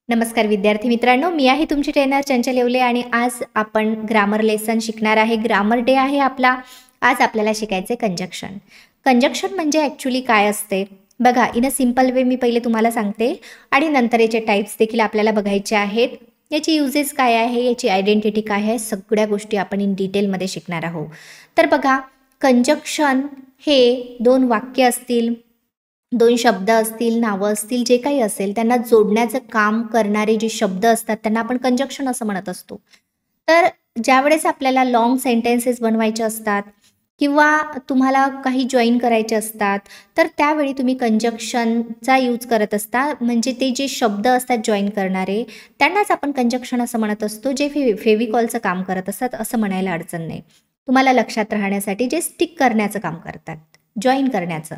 नमस्कार विद्यार्थी मित्रांनो, मी आहे तुमची ट्रेनर चंचल येवले आणि आज आपण ग्रामर लेसन शिकणार आहे. ग्रामर डे आहे आपला. आज आपल्याला शिकायचे कंजक्शन. कंजक्शन म्हणजे ॲक्च्युली काय असते बघा. इन अ सिम्पल वे मी पहिले तुम्हाला सांगते आणि नंतर याचे टाईप्स देखील आपल्याला बघायचे आहेत. याची युजेस काय आहे, याची आयडेंटिटी काय आहे, सगळ्या गोष्टी आपण इन डिटेलमध्ये शिकणार आहोत. तर बघा, कंजक्शन हे दोन वाक्य असतील, दोन शब्द असतील, नावं असतील, जे काही असेल त्यांना जोडण्याचं काम करणारे जे शब्द असतात त्यांना आपण कंजक्शन असं म्हणत असतो. तर ज्यावेळेस आपल्याला लाँग सेंटेन्सेस बनवायचे असतात किंवा तुम्हाला काही जॉईन करायचे असतात, तर त्यावेळी तुम्ही कंजक्शनचा यूज करत असता. म्हणजे ते जे शब्द असतात जॉईन करणारे त्यांनाच आपण कंजक्शन असं म्हणत असतो, जे फेविकॉलचं काम करत असतात असं म्हणायला अडचण नाही. तुम्हाला लक्षात राहण्यासाठी जे स्टिक करण्याचं काम करतात, जॉईन करण्याचं.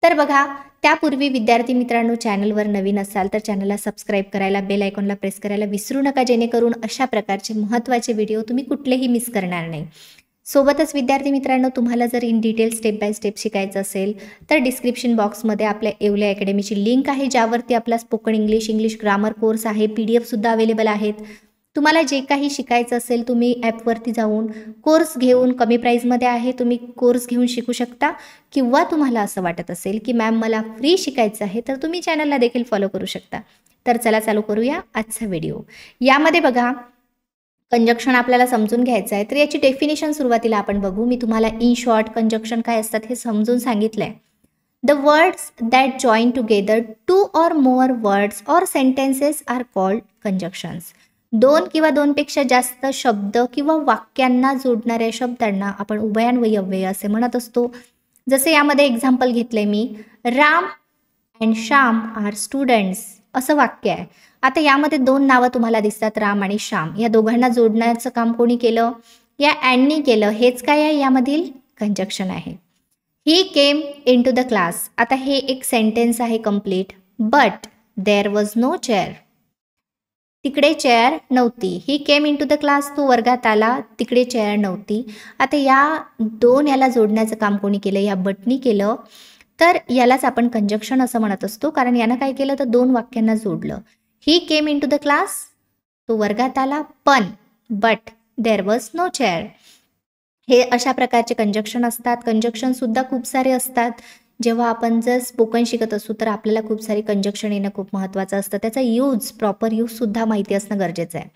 तर बघा, त्यापूर्वी विद्यार्थी मित्रांनो, चॅनलवर नवीन असाल तर चॅनलला सबस्क्राईब करायला, बेल आयकॉनला प्रेस करायला विसरू नका, जेणेकरून अशा प्रकारचे महत्त्वाचे व्हिडिओ तुम्ही कुठलेही मिस करणार नाही. सोबतच विद्यार्थी मित्रांनो, तुम्हाला जर in detail step by step शिकायचं असेल तर डिस्क्रिप्शन बॉक्समध्ये आपल्या येवले अकॅडमीची लिंक आहे, ज्यावरती आपला स्पोकन इंग्लिश ग्रामर कोर्स आहे. PDF सुद्धा अवेलेबल आहेत. तुम्हाला जे काही शिकायचं असेल तुम्ही ॲपवरती जाऊन कोर्स घेऊन, कमी प्राईजमध्ये आहे, तुम्ही कोर्स घेऊन शिकू शकता. किंवा तुम्हाला असं वाटत असेल की मॅम मला फ्री शिकायचं आहे, तर तुम्ही चॅनलला देखील फॉलो करू शकता. तर चला चालू करूया आजचा व्हिडिओ. यामध्ये बघा, कंजक्शन आपल्याला समजून घ्यायचं आहे, तर याची डेफिनेशन सुरुवातीला आपण बघू. मी तुम्हाला इन शॉर्ट कंजक्शन काय असतात हे समजून सांगितलं आहे. The words that join together two or more words or sentences are called conjunctions. दोन किंवा दोनपेक्षा जास्त शब्द किंवा वाक्यांना जोडणाऱ्या शब्दांना आपण उभयान्वयी अव्यय असे म्हणत असतो. जसे यामध्ये एक्झाम्पल घेतले मी, Ram and Shyam are students असं वाक्य आहे. आता यामध्ये दोन नावं तुम्हाला दिसतात, राम आणि श्याम. या दोघांना जोडण्याचं काम कोणी केलं? या अँडनी केलं. हेच काय आहे? यामधील कंजक्शन आहे. He came in to the class. आता हे एक सेंटेन्स आहे complete. But there was no chair. तिकडे चेअर नव्हती. He came in to the class, तो वर्गात आला, तिकडे चेअर नव्हती. आता या दोन याला जोडण्याचं काम कोणी केलं? या बटनी केलं. तर यालाच आपण कंजक्शन असं म्हणत असतो, कारण यानं काय केलं तर दोन वाक्यांना जोडलं. He came in to the class, तो वर्गात आला, पण but there was no chair. हे अशा प्रकारचे कंजक्शन असतात. कंजक्शनसुद्धा खूप सारे असतात. जेव्हा आपण जर स्पोकन शिकत असू तर आपल्याला खूप सारी कंजक्शन येणं खूप महत्त्वाचं असतं. त्याचा यूज, प्रॉपर यूजसुद्धा माहिती असणं गरजेचं आहे.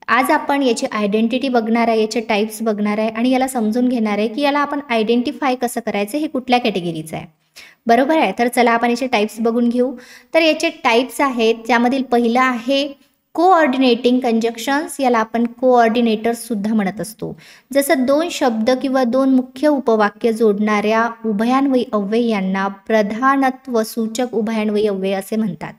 आज आपण याची आयडेंटिटी बघणार आहे, याचे टाईप्स बघणार आहे आणि याला समजून घेणार आहे की याला आपण आयडेंटिफाय कसं करायचं, हे कुठल्या कॅटेगरीचं आहे. बरोबर आहे. तर चला आपण याचे टाईप्स बघून घेऊ. तर याचे टाईप्स आहेत, त्यामधील पहिलं आहे कोऑर्डिनेटिंग कंजक्शन्स. याला आपण कोऑर्डिनेटर्ससुद्धा म्हणत असतो. जसं दोन शब्द किंवा दोन मुख्य उपवाक्य जोडणाऱ्या उभयान्वयी अव्यय यांना प्रधानत्वसूचक उभयान्वयी अव्यय असे म्हणतात.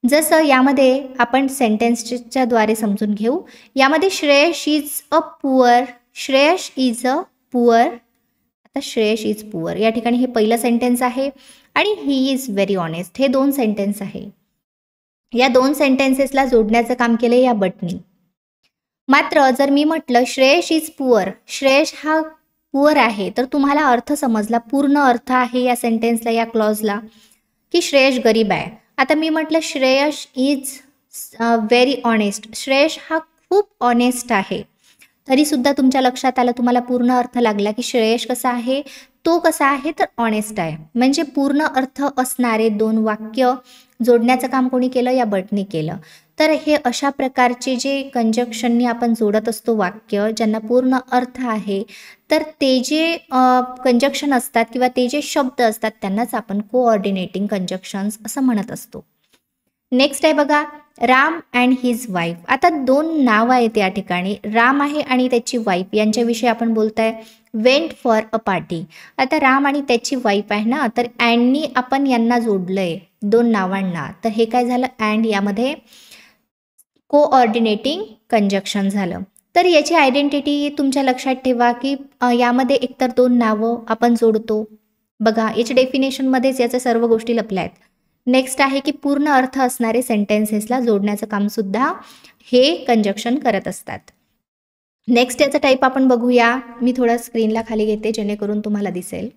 जसं यामध्ये आपण सेंटेन्सच्या द्वारे समजून घेऊ. यामध्ये Shreyash is a poor. Shreyash is a poor. आता श्रेयश इज पुअर या ठिकाणी हे पहिलं सेंटेन्स आहे आणि ही इज व्हेरी ऑनेस्ट, हे दोन सेंटेन्स आहे. या दोन सेंटेन्सेसला जोडण्याचं काम केलं या बटनी. मात्र जर मी म्हटलं श्रेयश इज पुअर, श्रेयश हा पुअर आहे, तर तुम्हाला अर्थ समजला, पूर्ण अर्थ आहे या सेंटेन्सला, या क्लॉजला, की श्रेयश गरीब आहे. आता मी म्हटलं Shreyash is very honest, Shreyash हा खूप ऑनेस्ट आहे, तरीसुद्धा तुमच्या लक्षात आलं, तुम्हाला पूर्ण अर्थ लागला की श्रेयश कसा आहे, तो कसा आहे, तर ऑनेस्ट आहे. म्हणजे पूर्ण अर्थ असणारे दोन वाक्य जोडण्याचं काम कोणी केलं? या बटनी केलं. तर हे अशा प्रकारचे जे कंजक्शननी आपण जोडत असतो वाक्य, ज्यांना पूर्ण अर्थ आहे, तर ते जे कंजक्शन असतात किंवा ते जे शब्द असतात त्यांनाच आपण कोऑर्डिनेटिंग कंजक्शन्स असं म्हणत असतो. नेक्स्ट आहे बघा, राम अँड हिज वाईफ. आता दोन नाव आहेत या ठिकाणी, राम आहे आणि त्याची वाईफ, यांच्याविषयी आपण बोलताय. Went for a party. आता राम आणि त्याची वाईफ आहे ना, तर अँडनी आपण यांना जोडलंय दोन नावांना, तर हे काय झालं? अँड यामध्ये कोऑर्डिनेटिंग कंजक्शन झालं. तर याची आयडेंटिटी तुमच्या लक्षात ठेवा की यामध्ये एकतर दोन नावं आपण जोडतो. बघा, याच्या डेफिनेशनमध्येच याच्या सर्व गोष्टी लपल्या आहेत. नेक्स्ट आहे की पूर्ण अर्थ असणारे सेंटेन्सेसला जोडण्याचं कामसुद्धा हे कंजक्शन करत असतात. नेक्स्ट याचा टाईप आपण बघूया. मी थोडं स्क्रीनला खाली घेते जेणेकरून तुम्हाला दिसेल.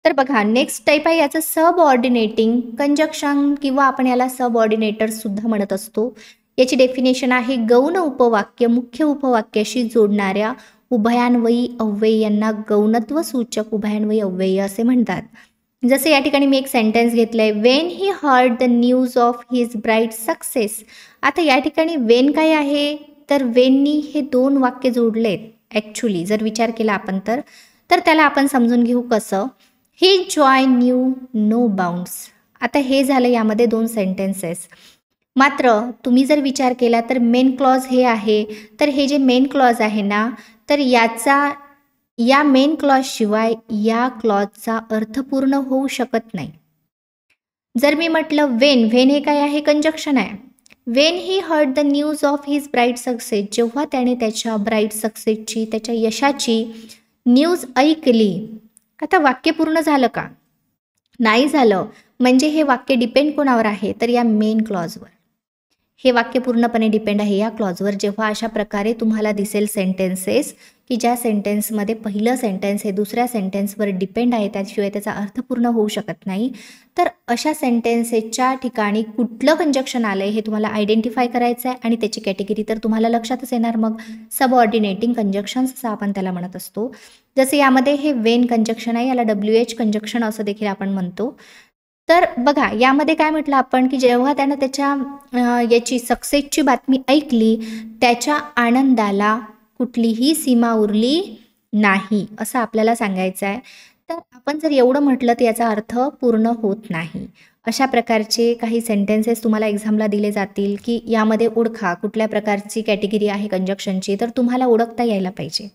तर बघा नेक्स्ट टाईप आहे याचं सबऑर्डिनेटिंग कंजक्शन किंवा आपण याला सबऑर्डिनेटर सुद्धा म्हणत असतो. याची डेफिनेशन आहे गौण उपवाक्य मुख्य उपवाक्याशी जोडणाऱ्या उभयान्वयी अव्ययी यांना गौणत्व सूचक उभयान्वयी अव्ययी असे म्हणतात. जसे या ठिकाणी मी एक सेंटेन्स घेतलंय, when he heard the news of his bright success. आता या ठिकाणी वेन काय आहे, तर वेननी हे दोन वाक्य जोडलेत. ॲक्च्युली जर विचार केला आपण तर त्याला आपण समजून घेऊ कसं. ही जॉय न्यू नो बाउंड्स. आता हे झालं यामध्ये दोन सेंटेन्सेस. मात्र तुम्ही जर विचार केला तर मेन क्लॉज हे आहे, तर हे जे मेन क्लॉज आहे ना, तर या मेन क्लॉजशिवाय या क्लॉजचा अर्थ पूर्ण होऊ शकत नाही. जर मी म्हटलं वेन हे काय आहे, कंजक्शन आहे. When he heard the news of his bright success, जेव्हा त्याने त्याच्या ब्राईट सक्सेसची त्याच्या यशाची न्यूज ऐकली. आता वाक्य पूर्ण झालं का, नाही झालं. म्हणजे हे वाक्य डिपेंड कोणावर आहे, तर या मेन क्लॉजवर. हे वाक्य पूर्णपणे डिपेंड आहे या क्लॉजवर. जेव्हा अशा प्रकारे तुम्हाला दिसेल सेंटेन्सेस की ज्या सेंटेन्समध्ये पहिलं सेंटेन्स हे दुसऱ्या सेंटेन्सवर डिपेंड आहे, त्याशिवाय त्याचा अर्थ पूर्ण होऊ शकत नाही, तर अशा सेंटेन्सेसच्या ठिकाणी कुठलं कंजक्शन आलं आहे हे तुम्हाला आयडेंटिफाय करायचं आहे आणि त्याची कॅटेगरी तर तुम्हाला लक्षातच येणार. मग सबऑर्डिनेटिंग कंजक्शन्स असं आपण त्याला म्हणत असतो. जसे यामध्ये हे वेन कंजक्शन आहे, याला WH कंजक्शन असं देखील आपण म्हणतो. तर बघा यामध्ये काय म्हटलं आपण की जेव्हा त्यानं त्याच्या याची सक्सेसची बातमी ऐकली, त्याच्या आनंदाला कुठलीही सीमा उरली नाही असं आपल्याला सांगायचं आहे. तर आपण जर एवढं म्हटलं तर याचा अर्थ पूर्ण होत नाही. अशा प्रकारचे काही सेंटेन्सेस तुम्हाला एक्झामला दिले जातील की यामध्ये ओळखा कुठल्या प्रकारची कॅटेगरी आहे कंजक्शनची, तर तुम्हाला ओळखता यायला पाहिजे.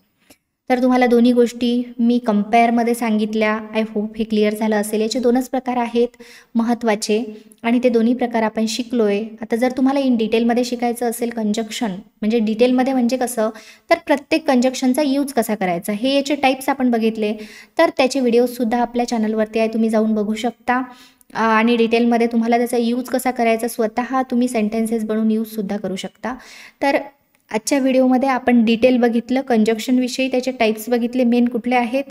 तर तुम्हाला दोन्ही गोष्टी मी कंपेअरमध्ये सांगितल्या. आय होप हे क्लिअर झालं असेल. याचे दोनच प्रकार आहेत महत्त्वाचे आणि ते दोन्ही प्रकार आपण शिकलो आहे. आता जर तुम्हाला इन डिटेलमध्ये शिकायचं असेल कंजक्शन, म्हणजे डिटेलमध्ये म्हणजे कसं, तर प्रत्येक कंजक्शनचा यूज कसा करायचा हे याचे टाईप्स आपण बघितले, तर त्याचे व्हिडिओजसुद्धा आपल्या चॅनलवरती आहे, तुम्ही जाऊन बघू शकता. आणि डिटेलमध्ये तुम्हाला त्याचा यूज कसा करायचा स्वतः तुम्ही सेंटेन्सेस बनवून यूजसुद्धा करू शकता. तर आजच्या व्हिडिओमध्ये आपण डिटेल बघितलं कंजक्शनविषयी, त्याचे टाईप्स बघितले मेन कुठले आहेत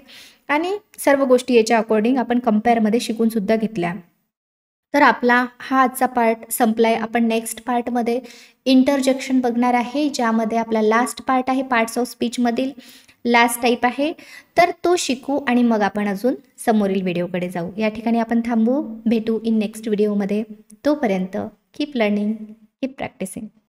आणि सर्व गोष्टी याच्या अकॉर्डिंग आपण कंपेअरमध्ये शिकूनसुद्धा घेतल्या. तर आपला हा आजचा पार्ट संपला आहे. आपण नेक्स्ट पार्टमध्ये इंटरजेक्शन बघणार आहे, ज्यामध्ये आपला लास्ट पार्ट आहे, पार्ट्स ऑफ स्पीचमधील लास्ट टाईप आहे. तर तो शिकू आणि मग आपण अजून समोरील व्हिडिओकडे जाऊ. या ठिकाणी आपण थांबू, भेटू इन नेक्स्ट व्हिडिओमध्ये. तोपर्यंत कीप लर्निंग, कीप प्रॅक्टिसिंग.